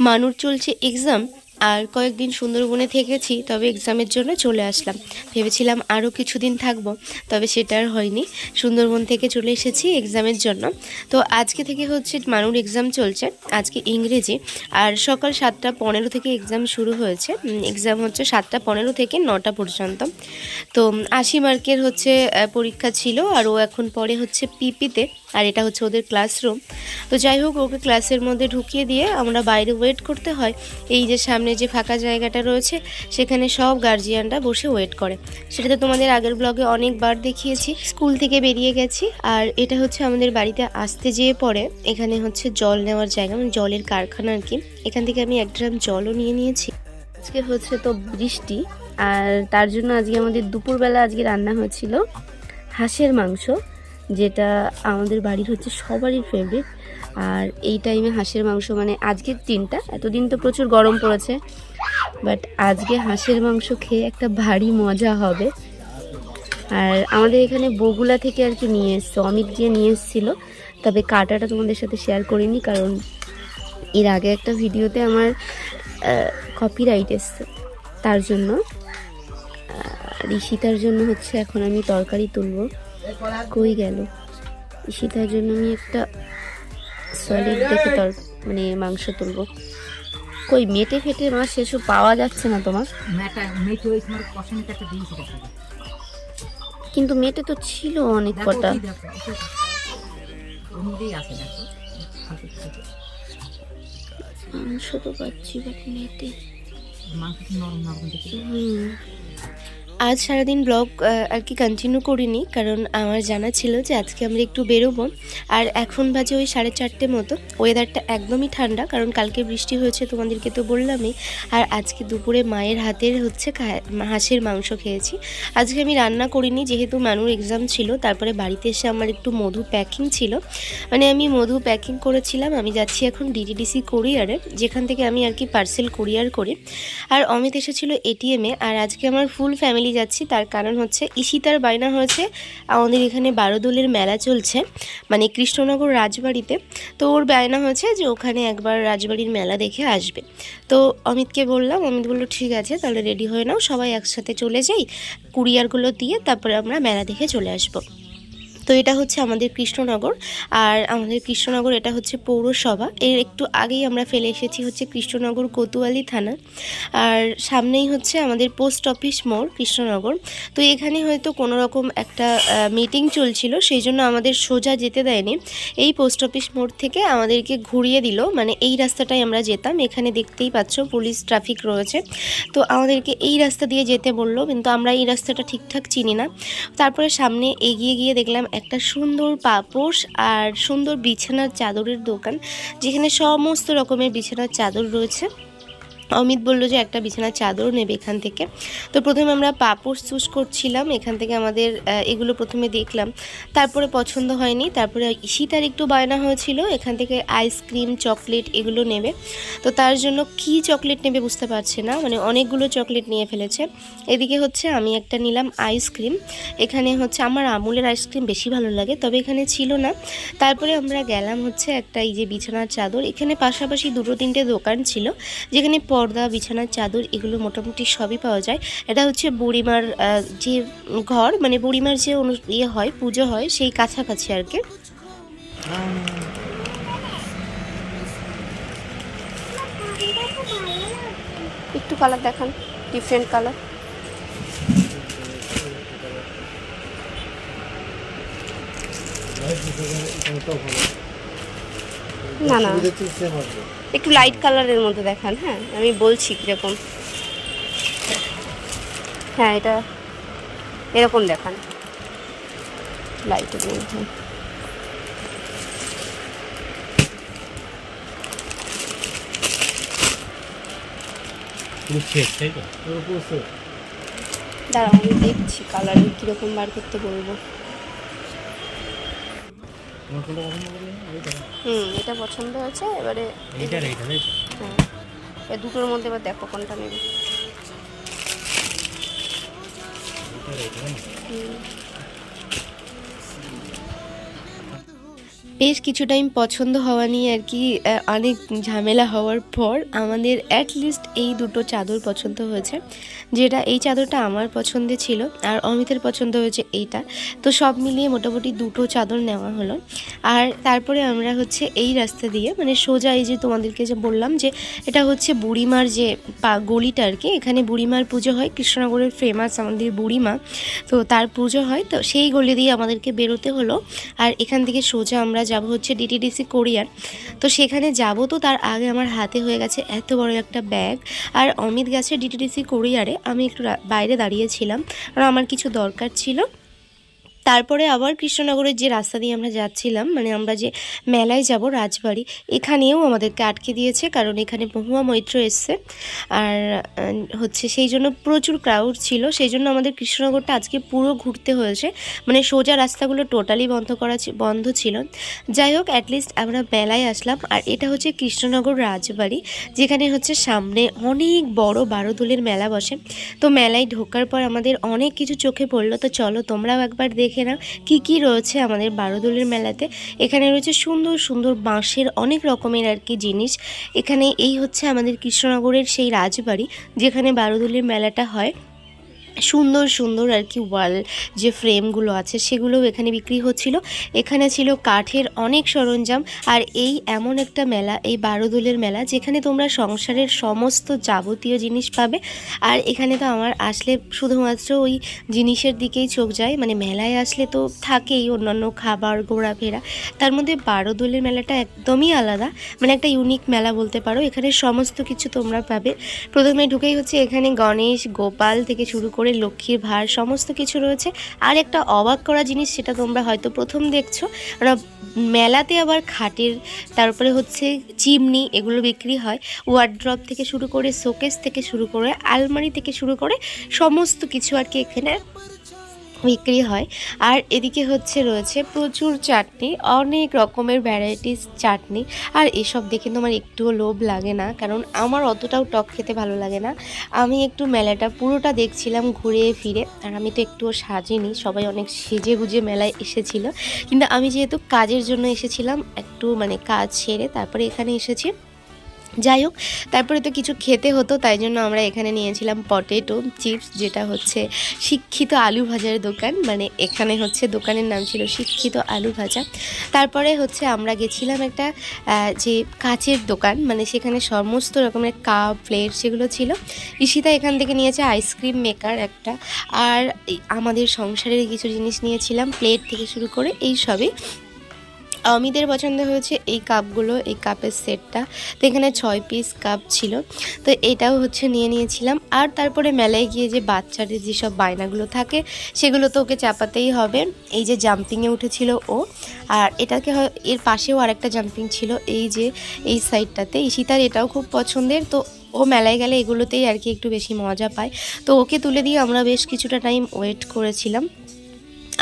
মানুর চলছে এক্সাম, আর কয়েকদিন সুন্দরবনে থেকেছি, তবে এক্সামের জন্য চলে আসলাম। ভেবেছিলাম আরও কিছুদিন থাকবো, তবে সেটা আর হয়নি। সুন্দরবন থেকে চলে এসেছি এক্সামের জন্য। তো আজকে থেকে হচ্ছে মানুর এক্সাম চলছে, আজকে ইংরেজি। আর সকাল 7:15 থেকে এক্সাম শুরু হয়েছে। এক্সাম হচ্ছে 7:15 থেকে 9টা পর্যন্ত। তো 80 মার্কের হচ্ছে পরীক্ষা ছিল, আর ও এখন পড়ে হচ্ছে পিপিতে, আর এটা হচ্ছে ওদের ক্লাসরুম। তো যাই হোক, ওকে ক্লাসের মধ্যে ঢুকিয়ে দিয়ে আমরা বাইরে ওয়েট করতে হয়। এই যে সামনে যে ফাঁকা জায়গাটা রয়েছে, সেখানে সব গার্জিয়ানরা বসে ওয়েট করে। সেটা তো তোমাদের আগের ব্লগে অনেকবার দেখিয়েছি। স্কুল থেকে বেরিয়ে গেছি, আর এটা হচ্ছে আমাদের বাড়িতে আসতে যেয়ে পরে এখানে হচ্ছে জল নেওয়ার জায়গা, মানে জলের কারখানা আর কি। এখান থেকে আমি 1 ড্রাম জলও নিয়ে নিয়েছি। আজকে হচ্ছে তো বৃষ্টি, আর তার জন্য আজকে আমাদের দুপুরবেলা আজকে রান্না হয়েছিল হাঁসের মাংস, যেটা আমাদের বাড়ির হচ্ছে সবারই ফেভারিট। আর এই টাইমে হাঁসের মাংস, মানে আজকের দিনটা, এতদিন তো প্রচুর গরম পড়েছে, বাট আজকে হাঁসের মাংস খেয়ে একটা ভারী মজা হবে। আর আমাদের এখানে বগুলা থেকে আর কি নিয়ে এসছে, অমিত গিয়ে নিয়ে এসেছিল। তবে কাটাটা তোমাদের সাথে শেয়ার করিনি, কারণ এর আগে একটা ভিডিওতে আমার কপিরাইট এসছে, তার জন্য। ঋষিতার জন্য হচ্ছে এখন আমি তরকারি তুলবো। কই গেল ঈশিতার জন্য? আমি একটা সলিড দেখে মানে মাংস তুলবো। কই মেটে ফেটে মাছ সেসব পাওয়া যাচ্ছে না তোমার? কিন্তু মেটে তো ছিল অনেক কটা। মাংস তো পাচ্ছি, বাট মেটে আজ সারাদিন ব্লগ আর কি কন্টিনিউ করিনি, কারণ আমার জানা ছিল যে আজকে আমরা একটু বেরোবো। আর এখন বাজে ওই 4:30 মতো। ওয়েদারটা একদমই ঠান্ডা, কারণ কালকে বৃষ্টি হয়েছে তোমাদেরকে তো বললামই। আর আজকে দুপুরে মায়ের হাতের হচ্ছে হাঁসের মাংস খেয়েছি। আজকে আমি রান্না করিনি, যেহেতু মানুর এক্সাম ছিল। তারপরে বাড়িতে এসে আমার একটু মধু প্যাকিং ছিল, মানে আমি মধু প্যাকিং করেছিলাম। আমি যাচ্ছি এখন ডিটিডিসি কোরিয়ারে, যেখান থেকে আমি আর কি পার্সেল কুরিয়ার করি। আর অমিত এসেছিল এটিএমে। আর আজকে আমার ফুল ফ্যামিলি যাচ্ছি, তার কারণ হচ্ছে ঈশিতার বায়না হয়েছে আমাদের এখানে 12 দোলের মেলা চলছে, মানে কৃষ্ণনগর রাজবাড়িতে। তো ওর বায়না হয়েছে যে ওখানে একবার রাজবাড়ির মেলা দেখে আসবে। তো অমিতকে বললাম, অমিত বললো ঠিক আছে, তাহলে রেডি হয়ে নাও, সবাই একসাথে চলে যাই, কুরিয়ারগুলো দিয়ে তারপরে আমরা মেলা দেখে চলে আসবো। তো এটা হচ্ছে আমাদের কৃষ্ণনগর, আর আমাদের কৃষ্ণনগর এটা হচ্ছে পৌরসভা। এর একটু আগেই আমরা ফেলে এসেছি হচ্ছে কৃষ্ণনগর কোতোয়ালি থানা, আর সামনেই হচ্ছে আমাদের পোস্ট অফিস মোড় কৃষ্ণনগর। তো এখানে হয়তো কোনো রকম একটা মিটিং চলছিল, সেই জন্য আমাদের সোজা যেতে দেয়নি। এই পোস্ট অফিস মোড় থেকে আমাদেরকে ঘুরিয়ে দিল, মানে এই রাস্তাটাই আমরা যেতাম। এখানে দেখতেই পাচ্ছ পুলিশ ট্রাফিক রয়েছে, তো আমাদেরকে এই রাস্তা দিয়ে যেতে বললো, কিন্তু আমরা এই রাস্তাটা ঠিকঠাক চিনি না। তারপরে সামনে এগিয়ে গিয়ে দেখলাম একটা সুন্দর পাপোশ আর সুন্দর বিছানার চাদরের দোকান, যেখানে সমস্ত রকমের বিছানার চাদর রয়েছে। অমিত বলল যে একটা বিছানার চাদর নেবে এখান থেকে। তো প্রথমে আমরা পাপোশ চুজ করছিলাম, এখান থেকে আমাদের এগুলো প্রথমে দেখলাম, তারপরে পছন্দ হয়নি। তারপরে ঈশিতার একটু বায়না হয়েছিল এখান থেকে আইসক্রিম চকলেট এগুলো নেবে। তো তার জন্য কি চকলেট নেবে বুঝতে পারছে না, মানে অনেকগুলো চকলেট নিয়ে ফেলেছে। এদিকে হচ্ছে আমি একটা নিলাম আইসক্রিম। এখানে হচ্ছে আমার আমুলের আইসক্রিম বেশি ভালো লাগে, তবে এখানে ছিল না। তারপরে আমরা গেলাম হচ্ছে একটা এই যে বিছানার চাদর। এখানে পাশাপাশি 2-3টে দোকান ছিল, যেখানে পর্দা বিছানার চাদর এগুলো মোটামুটি সবই পাওয়া যায়। এটা হচ্ছে বুড়িমার যে ঘর, মানে বুড়িমার যে ইয়ে হয়, পুজো হয়, সেই কাছাকাছি আর কি। একটু কালার দেখান, ডিফারেন্ট কালার। না না, একটু লাইট কালারের মধ্যে দেখান। হ্যাঁ আমি বলছি কীরকম। হ্যাঁ এটা এরকম দেখান, লাইটের মধ্যে। দাঁড়াও আমি দেখছি কালারের কীরকম বার করতে বলবো। এটা পছন্দ হয়েছে। এবারে হ্যাঁ, এই দুটোর মধ্যে এবার দেখো কোনটা নেবে। বেশ কিছু টাইম পছন্দ হওয়া নিয়ে আর কি অনেক ঝামেলা হওয়ার পর আমাদের অ্যাটলিস্ট এই দুটো চাদর পছন্দ হয়েছে, যেটা এই চাদরটা আমার পছন্দে ছিল আর অমিতের পছন্দ হয়েছে এইটা। তো সব মিলিয়ে মোটামুটি দুটো চাদর নেওয়া হলো। আর তারপরে আমরা হচ্ছে এই রাস্তা দিয়ে মানে সোজা এই যে তোমাদেরকে যে বললাম যে এটা হচ্ছে বুড়িমার যে গলিটা আর কি, এখানে বুড়িমার পুজো হয়, কৃষ্ণনগরের ফেমাস আমাদের বুড়িমা, তো তার পুজো হয়, তো সেই গলি দিয়ে আমাদেরকে বেরোতে হলো। আর এখান থেকে সোজা আমরা যাব হচ্ছে ডিটিডিসি কোরিয়ার। তো সেখানে যাব, তো তার আগে আমার হাতে হয়ে গেছে এত বড় একটা ব্যাগ। আর অমিত গেছে ডিটিডিসি কোরিয়ারে, আমি একটু বাইরে দাঁড়িয়েছিলাম কারণ আমার কিছু দরকার ছিল। তারপরে আবার কৃষ্ণনগরের যে রাস্তা দিয়ে আমরা যাচ্ছিলাম, মানে আমরা যে মেলায় যাব রাজবাড়ি, এখানেও আমাদেরকে আটকে দিয়েছে কারণ এখানে মহুয়া মৈত্র এসছে। আর হচ্ছে সেই জন্য প্রচুর ক্রাউড ছিল, সেই জন্য আমাদের কৃষ্ণনগরটা আজকে পুরো ঘুরতে হয়েছে, মানে সোজা রাস্তাগুলো টোটালি বন্ধ ছিল। যাই হোক, অ্যাটলিস্ট আমরা মেলায় আসলাম। আর এটা হচ্ছে কৃষ্ণনগর রাজবাড়ি, যেখানে হচ্ছে সামনে অনেক বড় বারোদোলের মেলা বসে। তো মেলায় ঢোকার পর আমাদের অনেক কিছু চোখে পড়লো, তো চলো তোমরাও একবার দেখে নাও কী কী রয়েছে আমাদের বারোদোলের মেলাতে। এখানে রয়েছে সুন্দর সুন্দর বাঁশের অনেক রকমের আর কি জিনিস। এখানে এই হচ্ছে আমাদের কৃষ্ণনগরের সেই রাজবাড়ি যেখানে বারোদোলের মেলাটা হয়। সুন্দর সুন্দর আর কি ওয়াল যে ফ্রেমগুলো আছে সেগুলোও এখানে বিক্রি হচ্ছিল। এখানে ছিল কাঠের অনেক সরঞ্জাম। আর এই এমন একটা মেলা, এই বারোদোলের মেলা, যেখানে তোমরা সংসারের সমস্ত যাবতীয় জিনিস পাবে। আর এখানে তো আমার আসলে শুধুমাত্র ওই জিনিসের দিকেই চোখ যায়, মানে মেলায় আসলে তো থাকেই অন্যান্য খাবার ঘোরাফেরা, তার মধ্যে বারোদোলের মেলাটা একদমই আলাদা, মানে একটা ইউনিক মেলা বলতে পারো। এখানে সমস্ত কিছু তোমরা পাবে। প্রথমে ঢুকেই হচ্ছে এখানে গণেশ গোপাল থেকে শুরু করে লক্ষ্মীর ভার সমস্ত কিছু রয়েছে। আর একটা অবাক করা জিনিস, সেটা তোমরা হয়তো প্রথম দেখছো, মেলাতে আবার খাটের, তারপরে হচ্ছে চিমনি, এগুলো বিক্রি হয়। ওয়ার্ড্রপ থেকে শুরু করে শোকেস থেকে শুরু করে আলমারি থেকে শুরু করে সমস্ত কিছু আর কি এখানে বিক্রি হয়। আর এদিকে হচ্ছে রয়েছে প্রচুর চাটনি, অনেক রকমের ভ্যারাইটিস চাটনি। আর এসব দেখে তো আমার একটুও লোভ লাগে না, কারণ আমার অতটাও টক খেতে ভালো লাগে না। আমি একটু মেলাটা পুরোটা দেখছিলাম ঘুরে ফিরে। আর আমি তো একটুও সাজিনি, সবাই অনেক সেজে গুজে মেলায় এসেছিল, কিন্তু আমি যেহেতু কাজের জন্য এসেছিলাম, একটু মানে কাজ সেরে তারপরে এখানে এসেছি। যাই হোক, তারপরে তো কিছু খেতে হতো, তাই জন্য আমরা এখানে নিয়েছিলাম পটেটো চিপস, যেটা হচ্ছে শিক্ষিত আলু ভাজার দোকান, মানে এখানে হচ্ছে দোকানের নাম ছিল শিক্ষিত আলু ভাজা। তারপরে হচ্ছে আমরা গেছিলাম একটা যে কাচের দোকান, মানে সেখানে সমস্ত রকমের কাপ প্লেট সেগুলো ছিল। ঈশিতা এখান থেকে নিয়েছে আইসক্রিম মেকার একটা। আর আমাদের সংসারের কিছু জিনিস নিয়েছিলাম, প্লেট থেকে শুরু করে এই সবই। অমিতের পছন্দ হয়েছে এই কাপগুলো, এই কাপের সেটটা, তো এখানে 6 পিস কাপ ছিল, তো এটাও হচ্ছে নিয়েছিলাম। আর তারপরে মেলায় গিয়ে যে বাচ্চাদের যেসব বায়নাগুলো থাকে সেগুলো তো ওকে চাপাতেই হবে। এই যে জাম্পিংয়ে উঠেছিল ও, আর এটাকে এর পাশেও আরেকটা জাম্পিং ছিল এই যে এই সাইডটাতে। ঈশিতার এটাও খুব পছন্দের, তো ও মেলায় গেলে এগুলোতেই আর কি একটু বেশি মজা পায়। তো ওকে তুলে দিয়ে আমরা বেশ কিছুটা টাইম ওয়েট করেছিলাম।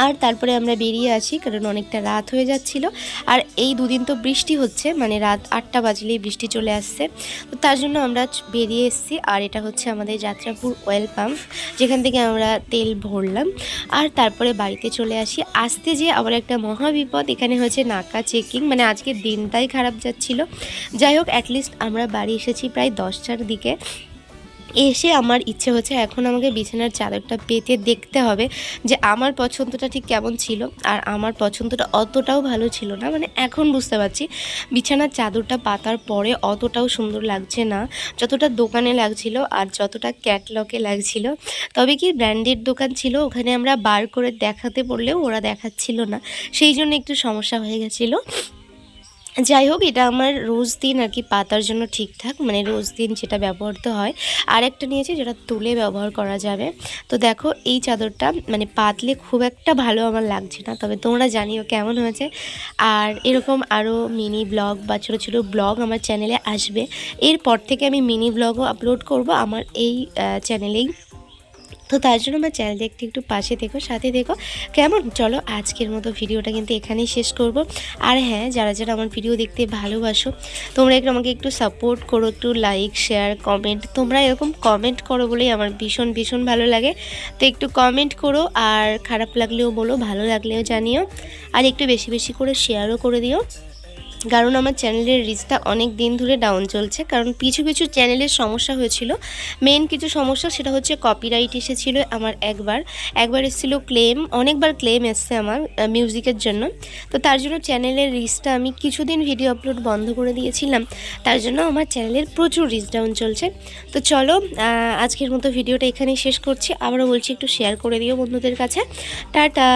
আর তারপরে আমরা বেরিয়ে আসি, কারণ অনেকটা রাত হয়ে যাচ্ছিল। আর এই দুদিন তো বৃষ্টি হচ্ছে, মানে রাত 8টা বাজলেই বৃষ্টি চলে আসছে, তো তার জন্য আমরা বেরিয়ে এসেছি। আর এটা হচ্ছে আমাদের যাত্রাপুর অয়েল পাম্প, যেখান থেকে আমরা তেল ভরলাম। আর তারপরে বাড়িতে চলে আসি। আসতে যেয়ে আবার একটা মহা বিপদ, এখানে হয়েছে নাকা চেকিং, মানে আজকে দিনটাই খারাপ যাচ্ছিল। যাই হোক, অ্যাটলিস্ট আমরা বাড়ি এসেছি প্রায় 10টার দিকে। এসে আমার ইচ্ছে হচ্ছে এখন আমাকে বিছানার চাদরটা পেতে দেখতে হবে যে আমার পছন্দটা ঠিক কেমন ছিল। আর আমার পছন্দটা অতটাও ভালো ছিল না, মানে এখন বুঝতে পারছি বিছানার চাদরটা পাতার পরে অতটাও সুন্দর লাগছে না যতটা দোকানে লাগছিল আর যতটা ক্যাটলগে লাগছিল। তবে কি ব্র্যান্ডেড দোকান ছিল, ওখানে আমরা বার করে দেখাতে বললেও ওরা দেখাচ্ছিল না, সেই জন্য একটু সমস্যা হয়ে গেছিলো। যাই হোক, এটা আমার রোজ দিন আর কি পাতার জন্য ঠিকঠাক, মানে রোজ দিন যেটা ব্যবহৃত হয়। আর একটা নিয়েছি যেটা তুলে ব্যবহার করা যাবে। তো দেখো এই চাদরটা মানে পাতলে খুব একটা ভালো আমার লাগছে না, তবে তোমরা জানিও কেমন হয়েছে। আর এরকম আরও মিনি ব্লগ বা ছোটো ছোটো ব্লগ আমার চ্যানেলে আসবে। এরপর থেকে আমি মিনি ব্লগও আপলোড করব আমার এই চ্যানেলেই। তো তার জন্য আমার চ্যানেলটা একটু পাশে থেকো, সাথে থেকো কেমন। চলো আজকের মতো ভিডিওটা কিন্তু এখানেই শেষ করব। আর হ্যাঁ, যারা যারা আমার ভিডিও দেখতে ভালোবাসো তোমরা একটু আমাকে একটু সাপোর্ট করো, একটু লাইক শেয়ার কমেন্ট। তোমরা এরকম কমেন্ট করো বলেই আমার ভীষণ ভীষণ ভালো লাগে। তো একটু কমেন্ট করো, আর খারাপ লাগলেও বলো, ভালো লাগলেও জানিও, আর একটু বেশি বেশি করে শেয়ারও করে দিও। কারণ আমার চ্যানেলের রিচটা অনেক দিন ধরে ডাউন চলছে, কারণ কিছু কিছু চ্যানেলের সমস্যা হয়েছিল। মেন কিছু সমস্যা, সেটা হচ্ছে কপিরাইট এসেছিল আমার একবার এসেছিলো ক্লেম, অনেকবার ক্লেম এসছে আমার মিউজিকের জন্য। তো তার জন্য চ্যানেলের রিচটা আমি কিছুদিন ভিডিও আপলোড বন্ধ করে দিয়েছিলাম, তার জন্য আমার চ্যানেলের প্রচুর রিচ ডাউন চলছে। তো চলো আজকের মতো ভিডিওটা এখানেই শেষ করছি। আবারও বলছি একটু শেয়ার করে দিও বন্ধুদের কাছে। টাটা।